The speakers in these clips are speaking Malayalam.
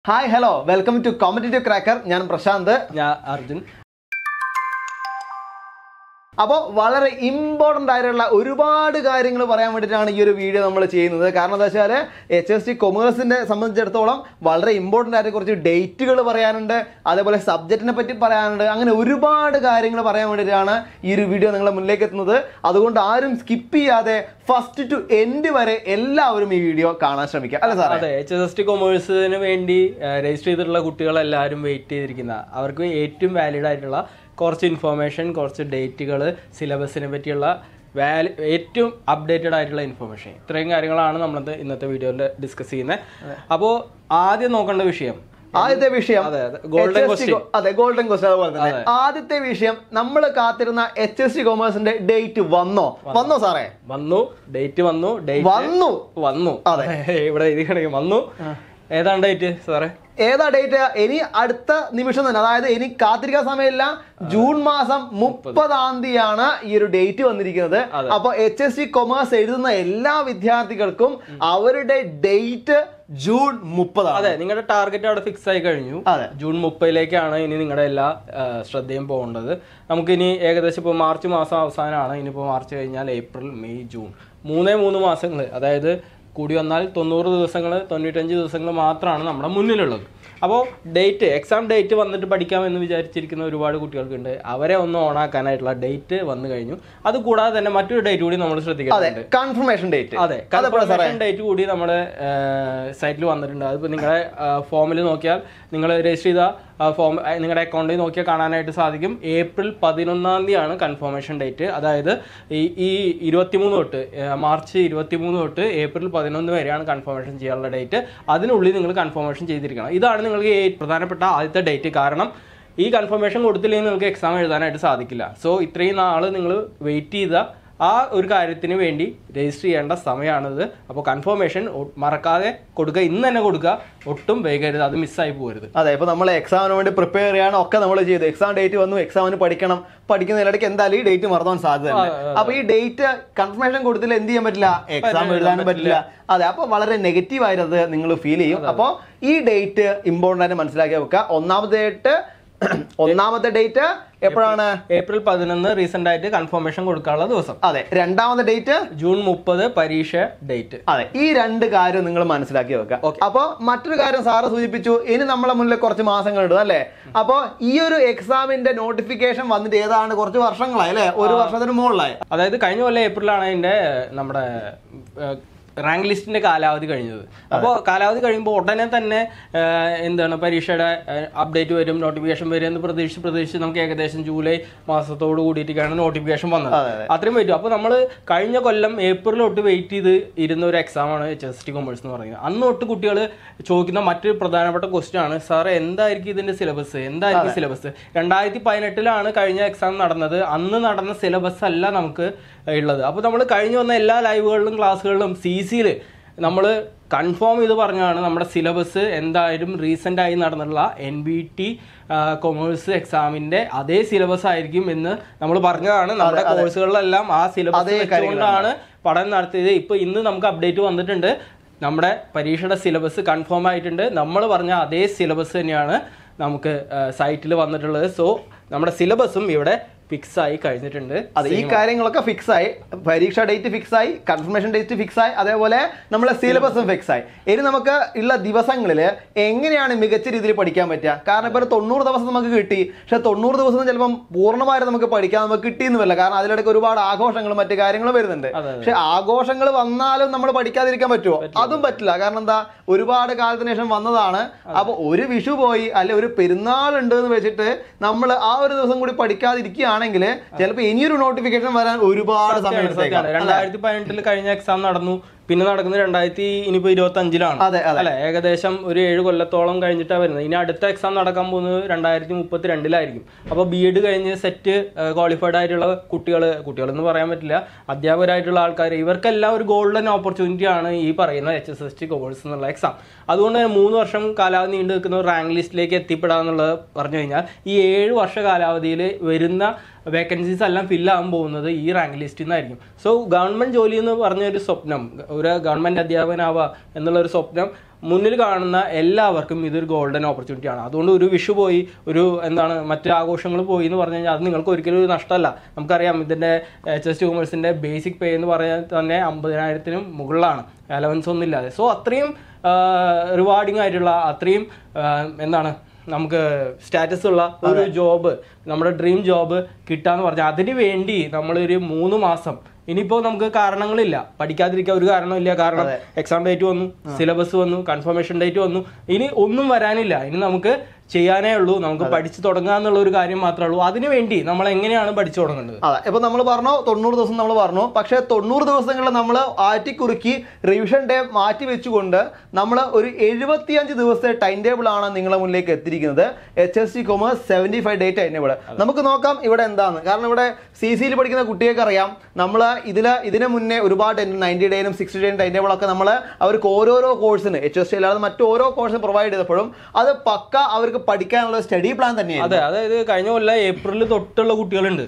Hi, hello, welcome to Competitive Cracker. I am Prashant. Yeah, Arjun. അപ്പോൾ വളരെ ഇമ്പോർട്ടൻ്റ് ആയിട്ടുള്ള ഒരുപാട് കാര്യങ്ങൾ പറയാൻ വേണ്ടിയിട്ടാണ് ഈ ഒരു വീഡിയോ നമ്മൾ ചെയ്യുന്നത്. കാരണം എന്താ വെച്ചാൽ HST കൊമേഴ്സിനെ സംബന്ധിച്ചിടത്തോളം വളരെ ഇമ്പോർട്ടൻ്റ് ആയിട്ട് കുറച്ച് ഡേറ്റുകൾ പറയാനുണ്ട്, അതേപോലെ സബ്ജക്റ്റിനെ പറ്റി പറയാനുണ്ട്. അങ്ങനെ ഒരുപാട് കാര്യങ്ങൾ പറയാൻ വേണ്ടിയിട്ടാണ് ഈ ഒരു വീഡിയോ നിങ്ങളുടെ മുന്നിലേക്ക് എത്തുന്നത്. അതുകൊണ്ട് ആരും സ്കിപ്പ് ചെയ്യാതെ ഫസ്റ്റ് ടു എൻഡ് വരെ എല്ലാവരും ഈ വീഡിയോ കാണാൻ ശ്രമിക്കുക. അല്ലേ സാർ? അതെ, HST കൊമേഴ്സിന് വേണ്ടി രജിസ്റ്റർ ചെയ്തിട്ടുള്ള കുട്ടികളെല്ലാവരും വെയിറ്റ് ചെയ്തിരിക്കുന്ന, അവർക്ക് ഏറ്റവും വാലിഡ് ആയിട്ടുള്ള കുറച്ച് ഇൻഫോർമേഷൻ, കുറച്ച് ഡേറ്റുകൾ, സിലബസിനെ പറ്റിയുള്ള ഏറ്റവും അപ്ഡേറ്റഡ് ആയിട്ടുള്ള ഇൻഫോർമേഷൻ, ഇത്രയും കാര്യങ്ങളാണ് നമ്മൾ ഇന്നത്തെ വീഡിയോയിൽ ഡിസ്കസ് ചെയ്യുന്നത്. അപ്പോൾ ആദ്യം നോക്കേണ്ട വിഷയം, ആദ്യത്തെ വിഷയം ഗോൾഡൻ ക്വസ്റ്റ്യൻ. അതെ, ഗോൾഡൻ ക്വസ്റ്റ്യൻ. അതുപോലെ തന്നെ ആദ്യത്തെ വിഷയം, നമ്മൾ കാത്തിരുന്ന HST കൊമേഴ്സിന്റെ ഡേറ്റ് വന്നോ സാറേ? വന്നു, ഡേറ്റ് വന്നു. അതെ, ഇവിടെ എഴുതി വന്നു. ഏതാണ് ഡേറ്റ് സാറേ? ഏതാ ഡേറ്റ്? ഇനി അടുത്ത നിമിഷം തന്നെ, അതായത് ഇനി കാത്തിരിക്കാൻ സമയമില്ല. ജൂൺ മാസം 30 ഈ ഒരു ഡേറ്റ് വന്നിരിക്കുന്നത്. അപ്പൊ HST കൊമേഴ്സ് എഴുതുന്ന എല്ലാ വിദ്യാർത്ഥികൾക്കും അവരുടെ ഡേറ്റ് ജൂൺ 30. അതെ, നിങ്ങളുടെ ടാർഗറ്റ് അവിടെ ഫിക്സ് ആയി കഴിഞ്ഞു. ജൂൺ 30 ഇനി നിങ്ങളുടെ എല്ലാ ശ്രദ്ധയും പോകേണ്ടത്. നമുക്കിനി ഏകദേശം ഇപ്പോൾ മാർച്ച് മാസം അവസാനമാണ്. ഇനിയിപ്പോൾ മാർച്ച് കഴിഞ്ഞാൽ ഏപ്രിൽ, മെയ്, ജൂൺ, 3 മാസങ്ങൾ, അതായത് കൂടി വന്നാൽ 90 ദിവസങ്ങൾ, 95 ദിവസങ്ങൾ മാത്രമാണ് നമ്മുടെ മുന്നിലുള്ളത്. അപ്പോൾ ഡേറ്റ്, എക്സാം ഡേറ്റ് വന്നിട്ട് പഠിക്കാമെന്ന് വിചാരിച്ചിരിക്കുന്ന ഒരുപാട് കുട്ടികൾക്കുണ്ട്. അവരെ ഒന്ന് ഓണാക്കാനായിട്ടുള്ള ഡേറ്റ് വന്നു കഴിഞ്ഞു. അത് കൂടാതെ തന്നെ മറ്റൊരു ഡേറ്റ് കൂടി നമ്മൾ ശ്രദ്ധിക്കുന്നുണ്ട്, കൺഫർമേഷൻ ഡേറ്റ്. അതെ, കൺഫർമേഷൻ ഡേറ്റ് കൂടി നമ്മുടെ സൈറ്റിൽ വന്നിട്ടുണ്ട്. അതിപ്പോൾ നിങ്ങളുടെ ഫോമിൽ നോക്കിയാൽ, നിങ്ങൾ രജിസ്റ്റർ ചെയ്ത ഫോം നിങ്ങളുടെ അക്കൗണ്ടിൽ നോക്കിയാൽ കാണാനായിട്ട് സാധിക്കും. April 11 confirmation date. അതായത് ഈ 23 തൊട്ട്, മാർച്ച് 23 തൊട്ട് ഏപ്രിൽ 11 വരെയാണ് കൺഫർമേഷൻ ചെയ്യാനുള്ള ഡേറ്റ്. അതിനുള്ളിൽ നിങ്ങൾ കൺഫർമേഷൻ ചെയ്തിരിക്കണം. ഇതാണ് നിങ്ങൾക്ക് പ്രധാനപ്പെട്ട ആദ്യത്തെ ഡേറ്റ്. കാരണം ഈ കൺഫർമേഷൻ കൊടുത്തില്ലെങ്കിൽ നിങ്ങൾക്ക് എക്സാം എഴുതാനായിട്ട് സാധിക്കില്ല. സോ ഇത്രയും നാൾ നിങ്ങൾ വെയിറ്റ് ചെയ്ത ആ ഒരു കാര്യത്തിന് വേണ്ടി രജിസ്റ്റർ ചെയ്യേണ്ട സമയമാണിത്. അപ്പോൾ കൺഫർമേഷൻ മറക്കാതെ കൊടുക്കുക, ഇന്ന് തന്നെ കൊടുക്കുക, ഒട്ടും വൈകരുത്, അത് മിസ്സായി പോകരുത്. അതെ, ഇപ്പോൾ നമ്മൾ എക്സാമിന് വേണ്ടി പ്രിപ്പയർ ചെയ്യാണ് ഒക്കെ നമ്മൾ ചെയ്തു. എക്സാം ഡേറ്റ് വന്നു, എക്സാമിന് പഠിക്കുന്നതിനിടയ്ക്ക് എന്തായാലും ഈ ഡേറ്റ് മറന്നാൻ സാധ്യതയുണ്ട്. അപ്പൊ ഈ ഡേറ്റ് കൺഫർമേഷൻ കൊടുത്തില്ല എന്ത് ചെയ്യാൻ പറ്റില്ല? എക്സാം എഴുതാനും പറ്റില്ല. അതെ, അപ്പൊ വളരെ നെഗറ്റീവ് ആയിട്ട് നിങ്ങൾ ഫീൽ ചെയ്യും. അപ്പോൾ ഈ ഡേറ്റ് ഇമ്പോർട്ടൻ്റ് ആയിട്ട് മനസ്സിലാക്കി വെക്കുക. ഒന്നാമത്തെ ഡേറ്റ് എപ്പോഴാണ്? ഏപ്രിൽ 11 റീസെന്റ് ആയിട്ട് കൺഫർമേഷൻ കൊടുക്കാനുള്ള ദിവസം. അതെ, രണ്ടാമത്തെ ഡേറ്റ് ജൂൺ 30 പരീക്ഷ ഡേറ്റ്. അതെ, ഈ രണ്ട് കാര്യം നിങ്ങൾ മനസ്സിലാക്കി വെക്കുക. അപ്പൊ മറ്റൊരു കാര്യം സാറ് സൂചിപ്പിച്ചു, ഇനി നമ്മളെ മുന്നിൽ കുറച്ച് മാസങ്ങളുണ്ട് അല്ലേ? അപ്പൊ ഈ ഒരു എക്സാമിന്റെ നോട്ടിഫിക്കേഷൻ വന്നിട്ട് ഏതാണ് കുറച്ച് വർഷങ്ങളായി അല്ലെ? ഒരു വർഷത്തിന് മുകളിലായി. അതായത് കഴിഞ്ഞ കൊല്ലം ഏപ്രിലാണ് അതിന്റെ നമ്മുടെ റാങ്ക് ലിസ്റ്റിന്റെ കാലാവധി കഴിഞ്ഞത്. അപ്പോൾ കാലാവധി കഴിയുമ്പോൾ ഉടനെ തന്നെ പരീക്ഷയുടെ അപ്ഡേറ്റ് വരും, നോട്ടിഫിക്കേഷൻ വരും എന്ന് പ്രതീക്ഷിച്ച് നമുക്ക് ഏകദേശം ജൂലൈ മാസത്തോട് കൂടിയിട്ടാണ് നോട്ടിഫിക്കേഷൻ വന്നത്. അത്രയും വരും. അപ്പോൾ നമ്മൾ കഴിഞ്ഞ കൊല്ലം ഏപ്രിൽ തൊട്ട് വെയിറ്റ് ചെയ്ത് ഇരുന്ന ഒരു എക്സാമാണ് HST കൊമേഴ്സ് എന്ന് പറയുന്നത്. അന്ന് തൊട്ട് കുട്ടികൾ ചോദിക്കുന്ന മറ്റൊരു പ്രധാനപ്പെട്ട ക്വസ്റ്റ്യൻ ആണ്, സാറേ എന്തായിരിക്കും ഇതിന്റെ സിലബസ്? 2018 കഴിഞ്ഞ എക്സാം നടന്നത്. അന്ന് നടന്ന സിലബസ് അല്ല നമുക്ക് ഉള്ളത്. അപ്പോൾ നമ്മൾ കഴിഞ്ഞു വന്ന എല്ലാ ലൈവുകളിലും ക്ലാസ്സുകളിലും CCയിൽ നമ്മൾ കൺഫേം ചെയ്ത് പറഞ്ഞാണ് നമ്മുടെ സിലബസ് എന്തായാലും റീസെൻ്റ് ആയി നടന്നിട്ടുള്ള NBT കൊമേഴ്സ് എക്സാമിന്റെ അതേ സിലബസ് ആയിരിക്കും എന്ന് നമ്മൾ പറഞ്ഞതാണ്. നമ്മുടെ കോഴ്സുകളിലെല്ലാം ആ സിലബസ് വെച്ചുകൊണ്ടാണ് പഠനം നടത്തിയത്. ഇപ്പോൾ ഇന്ന് നമുക്ക് അപ്ഡേറ്റ് വന്നിട്ടുണ്ട്, നമ്മുടെ പരീക്ഷയുടെ സിലബസ് കൺഫേം ആയിട്ടുണ്ട്. നമ്മൾ പറഞ്ഞ അതേ സിലബസ് തന്നെയാണ് നമുക്ക് സൈറ്റിൽ വന്നിട്ടുള്ളത്. സോ നമ്മുടെ സിലബസും ഇവിടെ ഫിക്സ് ആയി കഴിഞ്ഞിട്ടുണ്ട്. അതെ, ഈ കാര്യങ്ങളൊക്കെ ഫിക്സ് ആയി. പരീക്ഷ ഡേറ്റ് ഫിക്സ് ആയി, കൺഫർമേഷൻ ഡേറ്റ് ഫിക്സ് ആയി, അതേപോലെ നമ്മളെ സിലബസും ഫിക്സ് ആയി. ഇനി നമുക്ക് ഉള്ള ദിവസങ്ങളിൽ എങ്ങനെയാണ് മികച്ച രീതിയിൽ പഠിക്കാൻ പറ്റുക? കാരണം ഇപ്പോൾ 90 ദിവസം നമുക്ക് കിട്ടി, പക്ഷെ 90 ദിവസം ചിലപ്പം പൂർണ്ണമായിട്ട് നമുക്ക് പഠിക്കാൻ നമുക്ക് കിട്ടിയെന്ന് വരില്ല. കാരണം അതിലിടയ്ക്ക് ഒരുപാട് ആഘോഷങ്ങളും മറ്റു കാര്യങ്ങളും വരുന്നുണ്ട്. പക്ഷെ ആഘോഷങ്ങൾ വന്നാലും നമ്മൾ പഠിക്കാതിരിക്കാൻ പറ്റുമോ? അതും പറ്റില്ല. കാരണം എന്താ, ഒരുപാട് കാലത്തിന് ശേഷം വന്നതാണ്. അപ്പൊ ഒരു വിഷു പോയി അല്ലെ ഒരു പെരുന്നാൾ ഉണ്ട് എന്ന് വെച്ചിട്ട് നമ്മൾ ആ ഒരു ദിവസം കൂടി പഠിക്കാതിരിക്കുകയാണ് ണെങ്കിൽ ചിലപ്പോൾ ഇനിയൊരു നോട്ടിഫിക്കേഷൻ വരാൻ ഒരുപാട് സമയം എടുത്തേക്കാം. 2018 കഴിഞ്ഞ എക്സാം നടന്നു, പിന്നെ നടക്കുന്നത് 2025 അല്ലെ? ഏകദേശം ഒരു 7 കൊല്ലത്തോളം കഴിഞ്ഞിട്ടാണ് വരുന്നത്. ഇനി അടുത്ത എക്സാം നടക്കാൻ പോകുന്നത് 2032 അപ്പോൾ BEd കഴിഞ്ഞ് സെറ്റ് ക്വാളിഫൈഡ് ആയിട്ടുള്ള കുട്ടികളെന്ന് പറയാൻ പറ്റില്ല, അധ്യാപകരായിട്ടുള്ള ആൾക്കാർ, ഇവർക്കെല്ലാം ഒരു ഗോൾഡൻ ഓപ്പർച്യൂണിറ്റി ആണ് ഈ പറയുന്ന HST കൊമേഴ്സ് എന്നുള്ള എക്സാം. അതുകൊണ്ട് തന്നെ 3 വർഷം കാലാവധി നീണ്ടു നിൽക്കുന്ന റാങ്ക് ലിസ്റ്റിലേക്ക് എത്തിപ്പെടാന്നുള്ളത് പറഞ്ഞു കഴിഞ്ഞാൽ ഈ 7 വർഷ കാലാവധിയിൽ വരുന്ന വേക്കൻസീസ് എല്ലാം ഫില്ലാകാൻ പോകുന്നത് ഈ റാങ്ക് ലിസ്റ്റിൽ നിന്നായിരിക്കും. സോ ഗവൺമെന്റ് ജോലി എന്ന് പറഞ്ഞൊരു സ്വപ്നം, ഒരു ഗവൺമെന്റ് അധ്യാപകനാവുക എന്നുള്ളൊരു സ്വപ്നം മുന്നിൽ കാണുന്ന എല്ലാവർക്കും ഇതൊരു ഗോൾഡൻ ഓപ്പർച്യൂണിറ്റിയാണ്. അതുകൊണ്ട് ഒരു വിഷു പോയി, ഒരു എന്താണ് മറ്റ് ആഘോഷങ്ങൾ പോയി എന്ന് പറഞ്ഞു കഴിഞ്ഞാൽ അത് നിങ്ങൾക്ക് ഒരിക്കലും ഒരു നഷ്ടമല്ല. നമുക്കറിയാം ഇതിൻ്റെ HST കൊമേഴ്സിൻ്റെ ബേസിക് പേ എന്ന് പറയാൻ തന്നെ 50,000-നും മുകളിലാണ്, അലവൻസ് ഒന്നും ഇല്ലാതെ. സോ അത്രയും റിവാർഡിങ് ആയിട്ടുള്ള, അത്രയും എന്താണ് നമുക്ക് സ്റ്റാറ്റസ് ഉള്ള ഒരു ജോബ്, നമ്മുടെ ഡ്രീം ജോബ് കിട്ടാന്ന് പറഞ്ഞാൽ അതിന് വേണ്ടി നമ്മളൊരു 3 മാസം, ഇനിയിപ്പോൾ നമുക്ക് കാരണങ്ങളില്ല, പഠിക്കാതിരിക്കാൻ ഒരു കാരണമില്ല. കാരണം എക്സാം ഡേറ്റ് വന്നു, സിലബസ് വന്നു, കൺഫർമേഷൻ ഡേറ്റ് വന്നു, ഇനി ഒന്നും വരാനില്ല. ഇനി നമുക്ക് ചെയ്യാനേ ഉള്ളൂ, നമുക്ക് പഠിച്ചു തുടങ്ങുക എന്നുള്ള ഒരു കാര്യം മാത്രമേ ഉള്ളൂ. അതിനുവേണ്ടി നമ്മൾ എങ്ങനെയാണ് പഠിച്ചു തുടങ്ങേണ്ടത്? അതെ, ഇപ്പൊ നമ്മൾ പറഞ്ഞു 90 ദിവസം നമ്മൾ പറഞ്ഞു. പക്ഷെ 90 ദിവസങ്ങളിൽ നമ്മൾ ആറ്റിക്കുറുക്കി റിവിഷൻ ഡേ മാറ്റി വെച്ചുകൊണ്ട് നമ്മൾ ഒരു 75 ദിവസത്തെ ടൈം ടേബിൾ ആണ് നിങ്ങളുടെ മുന്നിലേക്ക് എത്തിയിരിക്കുന്നത്. HST commerce 75 day time table. നമുക്ക് നോക്കാം ഇവിടെ എന്താണ്. കാരണം ഇവിടെ CCയിൽ പഠിക്കുന്ന കുട്ടികൾക്ക് അറിയാം, നമ്മൾ ഇതിന് മുന്നേ ഒരുപാട് 90 ഡേനും 60 ഡേനും ടൈം ടേബിൾ ഒക്കെ നമ്മൾ അവർക്ക് ഓരോരോ കോഴ്സിന് HST അല്ലാതെ മറ്റു ഓരോ കോഴ്സിന് പ്രൊവൈഡ് ചെയ്തപ്പോഴും അത് പക്ക അവർക്ക് പഠിക്കാനുള്ള സ്റ്റഡി പ്ലാൻ തന്നെയാണ്. അതെ, അതായത് കഴിഞ്ഞ കൊല്ലം ഏപ്രിൽ തൊട്ടുള്ള കുട്ടികളുണ്ട്.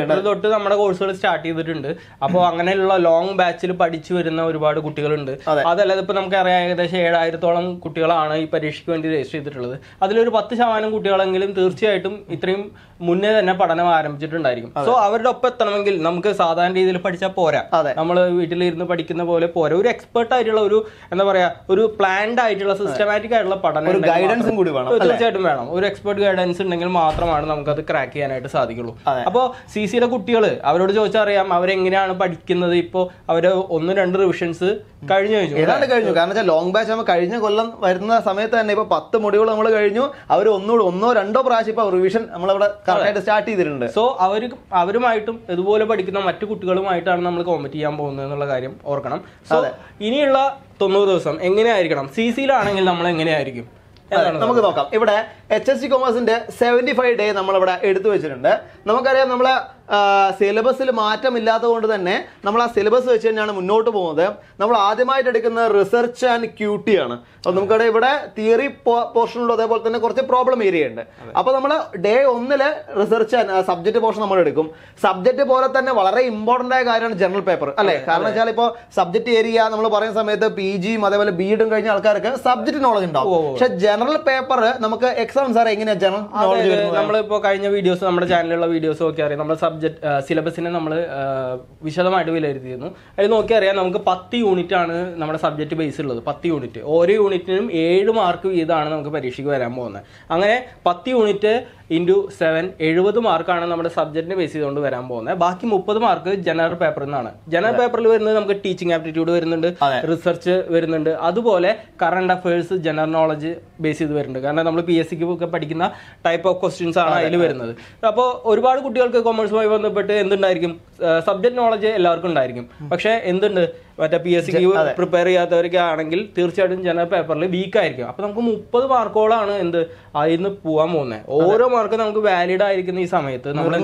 ഏപ്രിൽ തൊട്ട് നമ്മുടെ കോഴ്സുകൾ സ്റ്റാർട്ട് ചെയ്തിട്ടുണ്ട്. അപ്പോൾ അങ്ങനെയുള്ള ലോങ് ബാച്ചിൽ പഠിച്ചു വരുന്ന ഒരുപാട് കുട്ടികളുണ്ട്. അതല്ലാതെ ഇപ്പൊ നമുക്കറിയാം ഏകദേശം 7,000-ഓളം കുട്ടികളാണ് ഈ പരീക്ഷയ്ക്ക് വേണ്ടി രജിസ്റ്റർ ചെയ്തിട്ടുള്ളത്. അതിലൊരു 10% കുട്ടികളെങ്കിലും തീർച്ചയായിട്ടും ഇത്രയും മുന്നേ തന്നെ പഠനം ആരംഭിച്ചിട്ടുണ്ടായിരിക്കും. സോ അവരുടെ ഒപ്പം എത്തണമെങ്കിൽ നമുക്ക് സാധാരണ രീതിയിൽ പഠിച്ചാൽ പോരാ, നമ്മൾ വീട്ടിലിരുന്ന് പഠിക്കുന്ന പോലെ പോരാ. ഒരു എക്സ്പെർട്ട് ആയിട്ടുള്ള, ഒരു എന്താ പറയാ, ഒരു പ്ലാൻഡ് ആയിട്ടുള്ള സിസ്റ്റമാറ്റിക് ആയിട്ടുള്ള പഠനം ഗൈഡൻസും കൂടി വേണം, തീർച്ചയായിട്ടും വേണം. ഒരു എക്സ്പെർട്ട് ഗൈഡൻസ് ഉണ്ടെങ്കിൽ മാത്രമാണ് നമുക്കത് ക്രാക്ക് ചെയ്യാനായിട്ട് സാധിക്കുള്ളൂ. അപ്പോൾ CCയിലെ കുട്ടികൾ, അവരോട് ചോദിച്ചാൽ അറിയാം അവരെങ്ങനെയാണ് പഠിക്കുന്നത്. ഇപ്പോൾ അവര് 1-2 റിവിഷൻസ് കഴിഞ്ഞു. കാരണം ലോങ് ബാച്ച് നമ്മൾ കഴിഞ്ഞ കൊല്ലം വരുന്ന സമയത്ത് തന്നെ ഇപ്പൊ 10 മൊഡ്യൂൾ നമ്മൾ കഴിഞ്ഞു. അവർ 1-2 പ്രാവശ്യം ഇപ്പൊ റിവിഷൻ നമ്മളവിടെ കറക്റ്റായിട്ട് സ്റ്റാർട്ട് ചെയ്തിട്ടുണ്ട്. സോ അവരുമായിട്ടും ഇതുപോലെ പഠിക്കുന്ന മറ്റു കുട്ടികളുമായിട്ടാണ് നമ്മൾ കോമ്പറ്റ് ചെയ്യാൻ പോകുന്നത് എന്നുള്ള കാര്യം ഓർക്കണം. സോ ഇനിയുള്ള 90 ദിവസം എങ്ങനെയായിരിക്കണം? CCയിലാണെങ്കിൽ നമ്മൾ എങ്ങനെയായിരിക്കും നമുക്ക് നോക്കാം. ഇവിടെ HST കൊമേഴ്സിന്റെ 75 ഡേ നമ്മളിവിടെ എടുത്തു വെച്ചിട്ടുണ്ട്. നമുക്കറിയാം നമ്മളെ സിലബസിൽ മാറ്റമില്ലാത്തത് കൊണ്ട് തന്നെ നമ്മൾ ആ സിലബസ് വെച്ച് തന്നെയാണ് മുന്നോട്ട് പോകുന്നത്. നമ്മൾ ആദ്യമായിട്ട് എടുക്കുന്ന റിസർച്ച് ആൻഡ് QT ആണ്. അപ്പോൾ നമുക്കവിടെ ഇവിടെ തിയറി പോർഷനുണ്ട്, അതേപോലെ തന്നെ കുറച്ച് പ്രോബ്ലം ഏരിയ ഉണ്ട്. അപ്പോൾ നമ്മൾ day 1 research and subject portion നമ്മൾ എടുക്കും. സബ്ജക്ട് പോലെ തന്നെ വളരെ ഇമ്പോർട്ടന്റ് ആയ കാര്യമാണ് ജനറൽ പേപ്പർ, അല്ലേ? കാരണം വെച്ചാൽ ഇപ്പോൾ സബ്ജക്ട് ഏരിയ നമ്മൾ പറയുന്ന സമയത്ത് PGയും അതേപോലെ BEഡും കഴിഞ്ഞ ആൾക്കാർക്ക് സബ്ജക്ട് നോളജ് ഉണ്ടാവും. പക്ഷെ ജനറൽ പേപ്പർ നമുക്ക് എക്സാം സാർ എങ്ങനെയാണ് ജനറൽ നോളജ്? നമ്മളിപ്പോൾ കഴിഞ്ഞ വീഡിയോസ്, നമ്മുടെ ചാനലിലുള്ള വീഡിയോസ് ഒക്കെ അറിയാം. നമ്മുടെ സിലബസിനെ നമ്മൾ വിശദമായിട്ട് വിലയിരുത്തിയിരുന്നു. അതിൽ നോക്കിയറിയാം നമുക്ക് 10 യൂണിറ്റ് ആണ് നമ്മുടെ സബ്ജക്ട് ബേസ് ഉള്ളത്. 10 യൂണിറ്റ്, ഓരോ യൂണിറ്റിനും 7 മാർക്ക് വീതമാണ് നമുക്ക് പരീക്ഷയ്ക്ക് വരാൻ പോകുന്നത്. അങ്ങനെ 10 യൂണിറ്റ് ഇൻറ്റു 7 70 മാർക്കാണ് നമ്മുടെ സബ്ജക്റ്റിനെ ബേസ് ചെയ്തുകൊണ്ട് വരാൻ പോകുന്നത്. ബാക്കി 30 മാർക്ക് ജനറൽ പേപ്പറിൽ നിന്നാണ്. ജനറൽ പേപ്പറിൽ വരുന്നത് നമുക്ക് ടീച്ചിങ് ആപ്റ്റിറ്റ്യൂഡ് വരുന്നുണ്ട്, റിസർച്ച് വരുന്നുണ്ട്, അതുപോലെ current affairs, general knowledge base ചെയ്ത് വരുന്നുണ്ട്. കാരണം നമ്മൾ PSCക്ക് ഒക്കെ പഠിക്കുന്ന ടൈപ്പ് ഓഫ് ക്വസ്റ്റ്യൻസ് ആണ് അതിൽ വരുന്നത്. അപ്പോൾ ഒരുപാട് കുട്ടികൾക്ക് കൊമേഴ്സുമായി ബന്ധപ്പെട്ട് എന്തുണ്ടായിരിക്കും, സബ്ജക്ട് നോളജ് എല്ലാവർക്കും ഉണ്ടായിരിക്കും. പക്ഷെ എന്തുണ്ട്, മറ്റേ PSCക്ക് പ്രിപ്പയർ ചെയ്യാത്തവരൊക്കെ ആണെങ്കിൽ തീർച്ചയായിട്ടും ജനറൽ പേപ്പറിൽ വീക്ക് ആയിരിക്കും. അപ്പൊ നമുക്ക് 30 മാർക്കോളാണ് അതിന്ന് പോകാൻ പോകുന്നത്. ഓരോ മാർക്ക് നമുക്ക് വാലിഡ് ആയിരിക്കുന്ന ഈ സമയത്ത് നമ്മൾ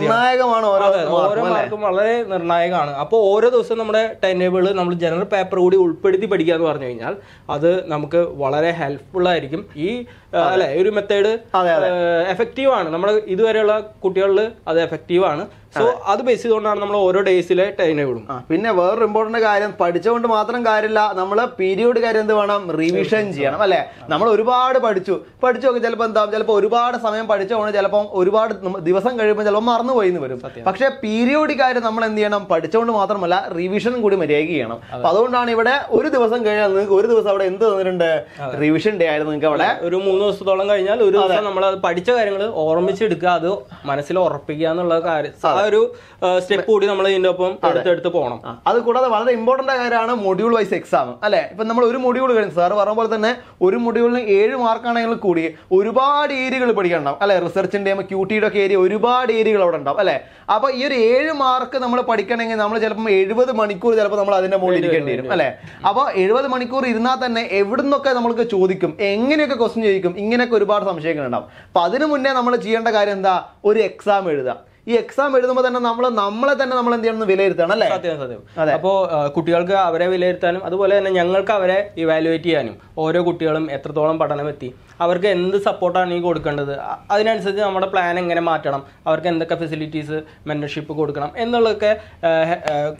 ഓരോ മാർക്കും വളരെ നിർണായകമാണ്. അപ്പോൾ ഓരോ ദിവസം നമ്മുടെ ടൈം ടേബിൾ നമ്മൾ ജനറൽ പേപ്പർ കൂടി ഉൾപ്പെടുത്തി പഠിക്കുക എന്ന് പറഞ്ഞു കഴിഞ്ഞാൽ അത് നമുക്ക് വളരെ ഹെൽപ്ഫുൾ ആയിരിക്കും. ഈ അല്ലെ ഒരു മെത്തേഡ് എഫക്റ്റീവ് ആണ്. നമ്മുടെ ഇതുവരെയുള്ള കുട്ടികളിൽ അത് എഫക്റ്റീവ് ആണ്. സോ അത് ബേസ് ചെയ്തുകൊണ്ടാണ് നമ്മൾ ഓരോ ഡേയ്സിലെ ടൈം ടേബിളും. പിന്നെ വേറൊരു ഇമ്പോർട്ടന്റ് കാര്യം, പഠിച്ചുകൊണ്ട് മാത്രം കാര്യമില്ല, നമ്മൾ പീരിയോഡ് കാര്യം എന്ത് വേണം, റിവിഷൻ ചെയ്യണം, അല്ലെ? നമ്മൾ ഒരുപാട് പഠിച്ചു ഒക്കെ ചിലപ്പോൾ എന്താവും, ചിലപ്പോൾ ഒരുപാട് സമയം പഠിച്ചുകൊണ്ട് ചിലപ്പോൾ ഒരുപാട് ദിവസം കഴിയുമ്പോൾ ചിലപ്പോൾ മറന്നുപോയി എന്ന് വരും. പക്ഷെ പീരിയോഡിക് കാര്യം നമ്മൾ എന്ത് ചെയ്യണം, പഠിച്ചുകൊണ്ട് മാത്രമല്ല റിവിഷനും കൂടി മര്യാദ ചെയ്യണം. അപ്പൊ അതുകൊണ്ടാണ് ഇവിടെ ഒരു ദിവസം കഴിഞ്ഞാൽ നിങ്ങൾക്ക് ഒരു ദിവസം അവിടെ എന്ത് തന്നിട്ടുണ്ട്, റിവിഷൻ ഡേ ആയിരുന്നു. നിങ്ങൾക്ക് അവിടെ ഒരു 3 ദിവസത്തോളം കഴിഞ്ഞാൽ ഒരു ദിവസം നമ്മൾ പഠിച്ച കാര്യങ്ങൾ ഓർമ്മിച്ചെടുക്കുക, അത് മനസ്സിൽ ഉറപ്പിക്കുക എന്നുള്ള കാര്യം, ആ ഒരു സ്റ്റെപ്പ് കൂടി നമ്മൾ ഇതിന്റെ ഒപ്പം എടുത്തെടുത്ത് പോകണം. അത് കൂടാതെ വളരെ ഇമ്പോർട്ടന്റ് കാര്യമാണ് മൊഡ്യൂൾ വൈസ് എക്സാം, അല്ലെ? ഇപ്പൊ നമ്മൾ ഒരു മൊഡ്യൂൾ കഴിഞ്ഞു, സാർ പറഞ്ഞ പോലെ തന്നെ ഒരു മൊഡ്യൂളിന് 7 മാർക്കാണെങ്കിൽ കൂടി ഒരുപാട് ഏരിയകൾ പഠിക്കണം, അല്ലെ? റിസർച്ചിന്റെ QTയുടെ ഒക്കെ ഏരിയ, ഒരുപാട് ഏരിയകൾ അവിടെ ഉണ്ടാവും, അല്ലെ? അപ്പൊ ഈ ഒരു 7 മാർക്ക് നമ്മൾ പഠിക്കണമെങ്കിൽ നമ്മൾ ചിലപ്പോൾ 70 മണിക്കൂർ ചിലപ്പോൾ നമ്മൾ അതിന്റെ മുകളിൽ ഇരിക്കേണ്ടി വരും, അല്ലെ? അപ്പൊ 70 മണിക്കൂർ ഇരുന്നാൽ തന്നെ എവിടുന്നൊക്കെ നമ്മൾക്ക് ചോദിക്കും, എങ്ങനെയൊക്കെ ക്വസ്റ്റ്യൻ ചോദിക്കും, ഇങ്ങനെയൊക്കെ ഒരുപാട് സംശയങ്ങൾ ഉണ്ടാവും. അപ്പൊ അതിനു മുന്നേ നമ്മൾ ചെയ്യേണ്ട കാര്യം എന്താ, ഒരു എക്സാം എഴുതുക. ഈ എക്സാം എഴുതുമ്പോൾ തന്നെ നമ്മളെ തന്നെ നമ്മൾ എന്ത് ചെയ്യണം, വിലയിരുത്തണം, അല്ലേ? സത്യം. അപ്പോൾ കുട്ടികൾക്ക് അവരെ വിലയിരുത്താനും അതുപോലെ തന്നെ ഞങ്ങൾക്ക് അവരെ ഇവാലുവേറ്റ് ചെയ്യാനും, ഓരോ കുട്ടികളും എത്രത്തോളം പഠനം എത്തി, അവർക്ക് എന്ത് സപ്പോർട്ടാണ് ഈ കൊടുക്കേണ്ടത്, അതിനനുസരിച്ച് നമ്മുടെ പ്ലാൻ എങ്ങനെ മാറ്റണം, അവർക്ക് എന്തൊക്കെ ഫെസിലിറ്റീസ് മെന്റർഷിപ്പ് കൊടുക്കണം എന്നുള്ളതൊക്കെ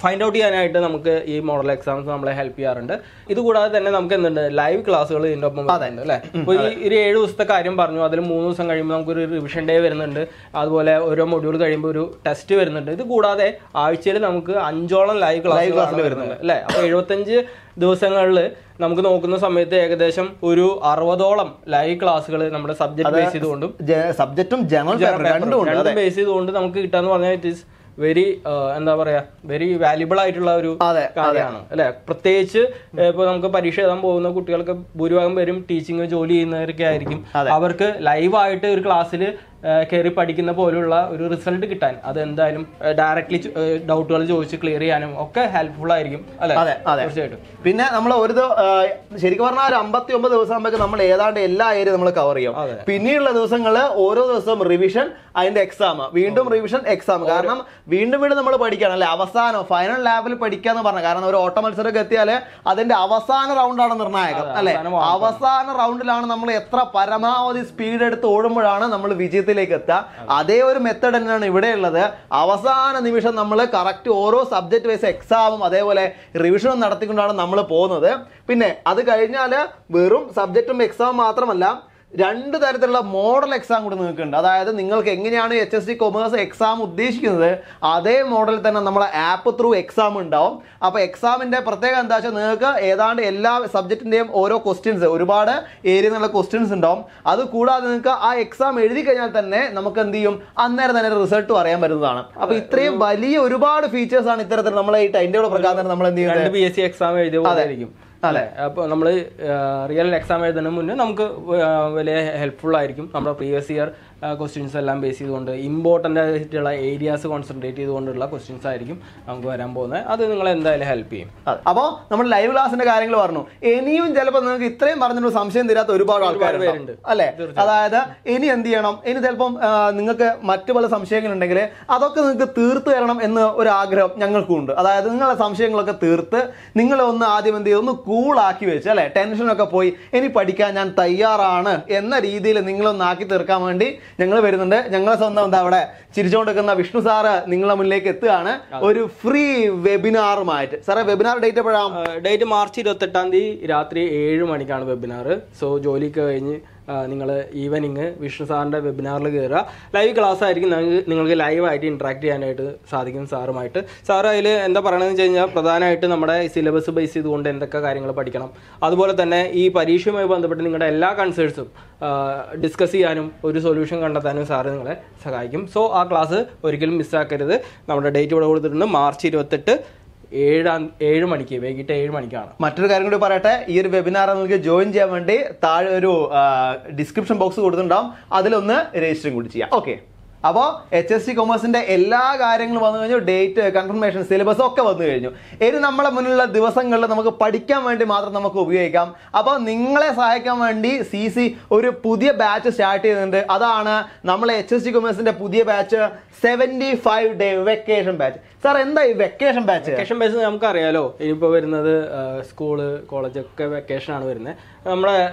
ഫൈൻഡ് ഔട്ട് ചെയ്യാനായിട്ട് നമുക്ക് ഈ മോഡൽ എക്സാംസ് നമ്മളെ ഹെൽപ്പ് ചെയ്യാറുണ്ട്. ഇതുകൂടാതെ തന്നെ നമുക്ക് എന്തുണ്ട്, ലൈവ് ക്ലാസ്സുകൾ ഇതിൻ്റെ ഒപ്പം വരുന്നുണ്ട് അല്ലേ. ഇപ്പോൾ ഈ ഒരു 7 ദിവസത്തെ കാര്യം പറഞ്ഞു, അതിൽ 3 ദിവസം കഴിയുമ്പോൾ നമുക്കൊരു റിവിഷൻ ഡേ വരുന്നുണ്ട്, അതുപോലെ ഓരോ മൊഡ്യൂൾ കഴിയുമ്പോൾ ഒരു ടെസ്റ്റ് വരുന്നുണ്ട്. ഇത് കൂടാതെ ആഴ്ചയിൽ നമുക്ക് 5ഓളം ലൈവ് ക്ലാസ്സുകൾ വരുന്നുണ്ട് അല്ലേ. അപ്പോൾ 75 ദിവസങ്ങളിൽ നമുക്ക് നോക്കുന്ന സമയത്ത് ഏകദേശം ഒരു 60ഓളം ലൈവ് ക്ലാസ്സുകൾ നമ്മുടെ സബ്ജക്ട് ബേസ് ചെയ്തുകൊണ്ടും സബ്ജക്റ്റും രണ്ടും ബേസ് ചെയ്തുകൊണ്ട് നമുക്ക് കിട്ടാന്ന് പറഞ്ഞാൽ ഇറ്റ് ഈസ് വെരി എന്താ പറയാ വെരി വാല്യുബിൾ ആയിട്ടുള്ള ഒരു കാര്യമാണ് അല്ലെ. പ്രത്യേകിച്ച് ഇപ്പൊ നമുക്ക് പരീക്ഷ എഴുതാൻ പോകുന്ന കുട്ടികൾക്ക് ഭൂരിഭാഗം പേരും ടീച്ചിങ് ജോലി ചെയ്യുന്നവരൊക്കെ ആയിരിക്കും. അവർക്ക് ലൈവായിട്ട് ഒരു ക്ലാസ്സിൽ കയറി പഠിക്കുന്ന പോലുള്ള ഒരു റിസൾട്ട് കിട്ടാൻ അത് എന്തായാലും ഡയറക്ട്ലി ഡൗട്ടുകൾ ചോദിച്ച് ക്ലിയർ ചെയ്യാനും ഒക്കെ ഹെൽപ്ഫുൾ ആയിരിക്കും അല്ലെ. തീർച്ചയായിട്ടും. പിന്നെ നമ്മൾ ശരിക്കും പറഞ്ഞാൽ ഒരു 59 ദിവസം ആകുമ്പോൾ നമ്മൾ ഏതാണ്ട് എല്ലാ ഏരിയ നമ്മൾ കവർ ചെയ്യും. പിന്നീടുള്ള ദിവസങ്ങളിൽ ഓരോ ദിവസവും റിവിഷൻ, അതിന്റെ എക്സാം, വീണ്ടും റിവിഷൻ, എക്സാം. കാരണം വീണ്ടും നമ്മൾ പഠിക്കണം അല്ലെ. അവസാനം ഫൈനൽ ലാബിൽ പഠിക്കാന്ന് പറഞ്ഞ, കാരണം ഒരു ഓട്ട മത്സരമൊക്കെ എത്തിയാൽ അതിന്റെ അവസാന റൗണ്ടാണ് നിർണായകം അല്ലെ. അവസാന റൗണ്ടിലാണ് നമ്മൾ എത്ര പരമാവധി സ്പീഡ് എടുത്ത് ഓടുമ്പോഴാണ് നമ്മൾ വിജയത്തിലേക്ക് എത്തുക. അതേ ഒരു മെത്തേഡ് തന്നെയാണ് ഇവിടെ ഉള്ളത്. അവസാന നിമിഷം നമ്മൾ കറക്റ്റ് ഓരോ സബ്ജക്ട് വൈസ് എക്സാമും അതേപോലെ റിവിഷനും നടത്തിക്കൊണ്ടാണ് നമ്മൾ പോകുന്നത്. പിന്നെ അത് കഴിഞ്ഞാൽ വെറും സബ്ജക്റ്റും എക്സാം മാത്രമല്ല, 2 തരത്തിലുള്ള മോഡൽ എക്സാം കൂടി നിങ്ങൾക്കുണ്ട്. അതായത് നിങ്ങൾക്ക് എങ്ങനെയാണ് HSC കൊമേഴ്സ് എക്സാം ഉദ്ദേശിക്കുന്നത് അതേ മോഡൽ തന്നെ നമ്മളെ ആപ്പ് ത്രൂ എക്സാം ഉണ്ടാവും. അപ്പോൾ എക്സാമിന്റെ പ്രത്യേകത എന്താ വെച്ചാൽ നിങ്ങൾക്ക് ഏതാണ്ട് എല്ലാ സബ്ജക്റ്റിന്റെയും ഓരോ ക്വസ്റ്റ്യൻസ്, ഒരുപാട് ഏരിയ എന്നുള്ള ക്വസ്റ്റ്യൻസ് ഉണ്ടാവും. അത് കൂടാതെ നിങ്ങൾക്ക് ആ എക്സാം എഴുതി കഴിഞ്ഞാൽ തന്നെ നമുക്ക് എന്ത് ചെയ്യും, അന്നേരം തന്നെ റിസൾട്ട് പറയാൻ പറ്റുന്നതാണ്. അപ്പോൾ ഇത്രയും വലിയ ഒരുപാട് ഫീച്ചേഴ്സ് ആണ് ഇത്തരത്തിൽ നമ്മളെ ഈ ടൈം ടേബിൾ പ്രകാരം നമ്മൾ എന്ത് ചെയ്യുന്നത്, BSc എക്സാം എഴുതിയതായിരിക്കും അല്ലെ. അപ്പോൾ നമ്മൾ റിയൽ എക്സാം എഴുതുന്നതിന് മുന്നേ നമുക്ക് വലിയ ഹെൽപ്ഫുൾ ആയിരിക്കും. നമ്മുടെ പ്രീവിയസ് ഇയർ ക്വസ്റ്റ്യൻസ് എല്ലാം ബേസ് ചെയ്തുകൊണ്ട് ഇമ്പോർട്ടൻ്റ് ആയിട്ടുള്ള ഏരിയാസ് കോൺസെൻട്രേറ്റ് ചെയ്തുകൊണ്ടുള്ള ക്വസ്റ്റ്യൻസ് ആയിരിക്കും നമുക്ക് വരാൻ പോകുന്നത്. അത് നിങ്ങളെ എന്തായാലും ഹെൽപ്പ് ചെയ്യും. അപ്പോൾ നമ്മൾ ലൈവ് ക്ലാസിന്റെ കാര്യങ്ങൾ പറഞ്ഞു. ഇനിയും ചിലപ്പോൾ നിങ്ങൾക്ക് ഇത്രയും പറഞ്ഞിട്ട് സംശയം തീരാത്ത ഒരുപാട് ആൾക്കാരുണ്ട് അല്ലെ. അതായത് ഇനി എന്ത് ചെയ്യണം, ഇനി ചിലപ്പം നിങ്ങൾക്ക് മറ്റു പല സംശയങ്ങളുണ്ടെങ്കിൽ അതൊക്കെ നിങ്ങൾക്ക് തീർത്ത് തരണം എന്ന് ഒരു ആഗ്രഹം ഞങ്ങൾക്കും ഉണ്ട്. അതായത് നിങ്ങളുടെ സംശയങ്ങളൊക്കെ തീർത്ത് നിങ്ങളെ ഒന്ന് ആദ്യം എന്ത് ചെയ്ത് ഒന്ന് കൂളാക്കി വെച്ച് അല്ലെ, ടെൻഷനൊക്കെ പോയി ഇനി പഠിക്കാൻ ഞാൻ തയ്യാറാണ് എന്ന രീതിയിൽ നിങ്ങളൊന്ന് ആക്കി തീർക്കാൻ വേണ്ടി ഞങ്ങൾ വരുന്നുണ്ട്. ഞങ്ങളെ സ്വന്തം എന്താ അവിടെ ചിരിച്ചുകൊണ്ടിരിക്കുന്ന വിഷ്ണു സാറ് നിങ്ങളുടെ മുന്നിലേക്ക് എത്തുകയാണ് ഒരു ഫ്രീ വെബിനാറുമായിട്ട്. സാറേ, വെബിനാർ ഡേറ്റ് എപ്പോഴാണ്? ഡേറ്റ് മാർച്ച് 28 രാത്രി 7 മണിക്കാണ് വെബിനാർ. സോ ജോലിക്ക് കഴിഞ്ഞ് നിങ്ങൾ ഈവനിങ് വിഷ്ണു സാറിൻ്റെ വെബിനാറിൽ കയറുക. ലൈവ് ക്ലാസ് ആയിരിക്കും, നിങ്ങൾക്ക് ലൈവായിട്ട് ഇൻട്രാക്ട് ചെയ്യാനായിട്ട് സാധിക്കും സാറുമായിട്ട്. സാർ അതിൽ എന്താ പറയണമെന്ന് വെച്ച് കഴിഞ്ഞാൽ പ്രധാനമായിട്ട് നമ്മുടെ സിലബസ് ബേസ് ചെയ്തുകൊണ്ട് എന്തൊക്കെ കാര്യങ്ങൾ പഠിക്കണം, അതുപോലെ തന്നെ ഈ പരീക്ഷയുമായി ബന്ധപ്പെട്ട് നിങ്ങളുടെ എല്ലാ കൺസേൺസും ഡിസ്കസ് ചെയ്യാനും ഒരു സൊല്യൂഷൻ കണ്ടെത്താനും സാറ് നിങ്ങളെ സഹായിക്കും. സോ ആ ക്ലാസ് ഒരിക്കലും മിസ്സാക്കരുത്. നമ്മുടെ ഡേറ്റ് ഇവിടെ കൊടുത്തിട്ടുണ്ട്, മാർച്ച് 28 7 മണിക്ക്, വൈകിട്ട് 7 മണിക്കാണ്. മറ്റൊരു കാര്യം കൂടി പറയട്ടെ, ഈ ഒരു വെബിനാർ നിങ്ങൾക്ക് ജോയിൻ ചെയ്യാൻ വേണ്ടി താഴെ ഒരു ഡിസ്ക്രിപ്ഷൻ ബോക്സ് കൊടുത്തിട്ടുണ്ടാവും, അതിലൊന്ന് രജിസ്റ്ററും കൂടി ചെയ്യാം. ഓക്കെ. അപ്പോൾ HSC കൊമേഴ്സിന്റെ എല്ലാ കാര്യങ്ങളും വന്നു കഴിഞ്ഞു, ഡേറ്റ് കൺഫർമേഷൻ, സിലബസ് ഒക്കെ വന്നു കഴിഞ്ഞു. ഇനി നമ്മളെ മുന്നിലുള്ള ദിവസങ്ങളിൽ നമുക്ക് പഠിക്കാൻ വേണ്ടി മാത്രം നമുക്ക് ഉപയോഗിക്കാം. അപ്പോൾ നിങ്ങളെ സഹായിക്കാൻ വേണ്ടി CC ഒരു പുതിയ ബാച്ച് സ്റ്റാർട്ട് ചെയ്യുന്നുണ്ട്. അതാണ് നമ്മളെ HSC കൊമേഴ്സിന്റെ പുതിയ batch 75 day vacation batch. Sir, എന്താ ഈ വെക്കേഷൻ ബാച്ച്? വെക്കേഷൻ ബാച്ച് നമുക്കറിയാലോ, ഇനിയിപ്പോൾ വരുന്നത് സ്കൂള് കോളേജൊക്കെ വെക്കേഷനാണ് വരുന്നത്.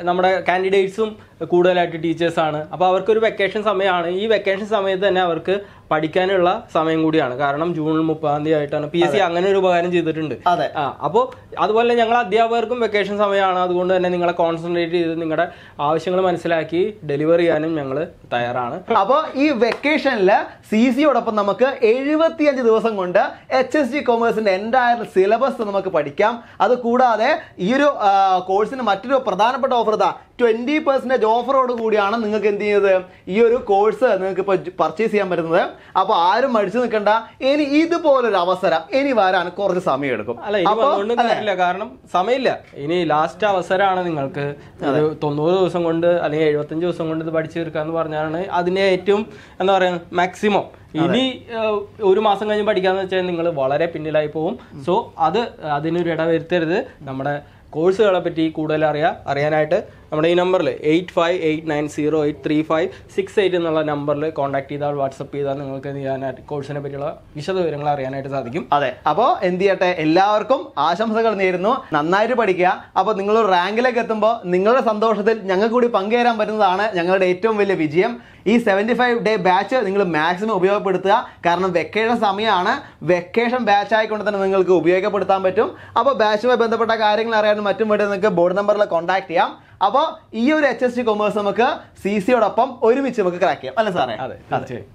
നമ്മുടെ കാൻഡിഡേറ്റ്സും കൂടുതലായിട്ട് ടീച്ചേഴ്സാണ്. അപ്പോൾ അവർക്കൊരു വെക്കേഷൻ സമയമാണ്. ഈ വെക്കേഷൻ സമയത്ത് തന്നെ അവർക്ക് പഠിക്കാനുള്ള സമയം കൂടിയാണ്. കാരണം ജൂൺ 30 ആയിട്ടാണ് PSC അങ്ങനെ ഒരു ഉപകാരം ചെയ്തിട്ടുണ്ട്. അപ്പോൾ അതുപോലെ ഞങ്ങൾ അധ്യാപകർക്കും വെക്കേഷൻ സമയമാണ്. അതുകൊണ്ട് തന്നെ നിങ്ങളെ കോൺസെൻട്രേറ്റ് ചെയ്ത് നിങ്ങളുടെ ആവശ്യങ്ങൾ മനസ്സിലാക്കി ഡെലിവർ ചെയ്യാനും ഞങ്ങൾ തയ്യാറാണ്. അപ്പോൾ ഈ വെക്കേഷനിൽ CCയോടൊപ്പം നമുക്ക് 75 ദിവസം കൊണ്ട് HSC കൊമേഴ്സിന്റെ എൻറ്റയർ സിലബസ് നമുക്ക് പഠിക്കാം. അത് കൂടാതെ ഈ ഒരു കോഴ്സിന് മറ്റൊരു പ്രധാനപ്പെട്ട ഓഫർ ഇതാ, 20% ഓഫറോട് കൂടിയാണ് നിങ്ങൾക്ക് എന്ത് ചെയ്യുന്നത്, ഈ ഒരു കോഴ്സ് നിങ്ങൾക്ക് ഇപ്പോൾ പർച്ചേസ് ചെയ്യാൻ പറ്റുന്നത്. അപ്പോൾ ആരും മടിച്ചു നിൽക്കണ്ട. ഇനി ഇതുപോലൊരു അവസരം ഇനി വരാൻ കുറച്ച് സമയം എടുക്കും. അല്ല, കാരണം സമയമില്ല. ഇനി ലാസ്റ്റ് അവസരമാണ് നിങ്ങൾക്ക്. ഒരു 90 ദിവസം കൊണ്ട് അല്ലെങ്കിൽ 75 ദിവസം കൊണ്ട് ഇത് പഠിച്ചു തീർക്കാന്ന് പറഞ്ഞാണ് അതിന്റെ ഏറ്റവും എന്താ പറയുക മാക്സിമം. ഇനി 1 മാസം കഴിഞ്ഞ് പഠിക്കാന്ന് വെച്ചാൽ നിങ്ങൾ വളരെ പിന്നിലായി പോകും. സോ അതിനൊരു ഇട വരുത്തരുത്. നമ്മുടെ കോഴ്സുകളെ പറ്റി കൂടുതൽ അറിയാനായിട്ട് നമ്മുടെ ഈ നമ്പറിൽ 8589083568 എന്നുള്ള നമ്പറിൽ കോൺടാക്ട് ചെയ്താൽ വാട്സപ്പ് ചെയ്താൽ നിങ്ങൾക്ക് കോഴ്സിനെ പറ്റിയുള്ള വിശദവിവരങ്ങൾ അറിയാനായിട്ട് സാധിക്കും. അതെ, അപ്പോൾ എന്ത് ചെയ്യട്ടെ, എല്ലാവർക്കും ആശംസകൾ നേരുന്നു. നന്നായിട്ട് പഠിക്കുക. അപ്പോൾ നിങ്ങൾ റാങ്കിലേക്ക് എത്തുമ്പോൾ നിങ്ങളുടെ സന്തോഷത്തിൽ ഞങ്ങൾക്ക് കൂടി പങ്കുചേരാൻ പറ്റുന്നതാണ് ഞങ്ങളുടെ ഏറ്റവും വലിയ വിജയം. ഈ 75 ഡേ ബാച്ച് നിങ്ങൾ മാക്സിമം ഉപയോഗപ്പെടുത്തുക. കാരണം വെക്കേഷൻ സമയമാണ്. വെക്കേഷൻ ബാച്ച് ആയിക്കൊണ്ട് തന്നെ നിങ്ങൾക്ക് ഉപയോഗപ്പെടുത്താൻ പറ്റും. അപ്പോൾ ബാച്ചുമായി ബന്ധപ്പെട്ട കാര്യങ്ങൾ അറിയാനും മറ്റും വേണ്ടി നിങ്ങൾക്ക് ബോർഡ് നമ്പറിൽ കോൺടാക്ട് ചെയ്യാം. അപ്പോൾ ഈ ഒരു HST കൊമേഴ്സ് നമുക്ക് CC യോടൊപ്പം ഒരുമിച്ച് നമുക്ക് ക്രാക്ക് ചെയ്യാം അല്ലേ സാറേ? അതെ, തീർച്ചയായും.